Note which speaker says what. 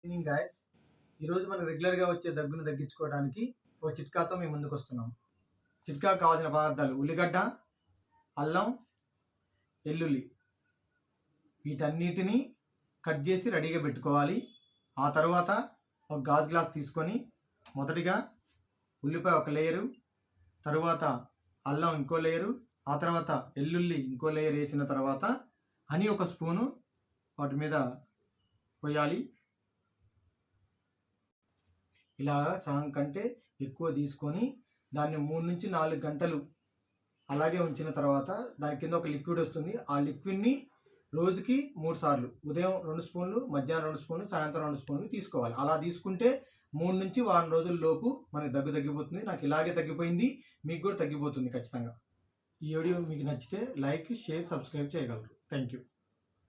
Speaker 1: Evening guys, ఈరోజు మనం రెగ్యులర్గా వచ్చే దగ్గును తగ్గించుకోవడానికి ఒక చిట్కాతో మేము ముందుకు వస్తున్నాం. చిట్కా కావాల్సిన పదార్థాలు: ఉల్లిగడ్డ, అల్లం, వెల్లుల్లి. వీటన్నిటిని కట్ చేసి రెడీగా పెట్టుకోవాలి. ఆ తర్వాత ఒక గాజు గ్లాస్ తీసుకొని మొదటిగా ఉల్లిపాయ ఒక లేయరు, తరువాత అల్లం ఇంకో లేయరు, ఆ తర్వాత వెల్లుల్లి ఇంకో లేయర్ వేసిన తర్వాత హనీ ఒక స్పూను వాటి మీద పోయాలి. ఇలాగా సగం కంటే ఎక్కువ తీసుకొని దాన్ని 3 నుంచి 4 గంటలు అలాగే ఉంచిన తర్వాత దాని కింద ఒక లిక్విడ్ వస్తుంది. ఆ లిక్విడ్ని రోజుకి 3 సార్లు, ఉదయం 2 స్పూన్లు, మధ్యాహ్నం 2 స్పూన్లు, సాయంత్రం 2 స్పూన్లు తీసుకోవాలి. అలా తీసుకుంటే 3 నుంచి వారం రోజుల లోపు మనకి దగ్గు తగ్గిపోతుంది. నాకు ఇలాగే తగ్గిపోయింది, మీకు కూడా తగ్గిపోతుంది ఖచ్చితంగా. ఈ వీడియో మీకు నచ్చితే లైక్, షేర్, సబ్స్క్రైబ్ చేయగలరు. Thank you.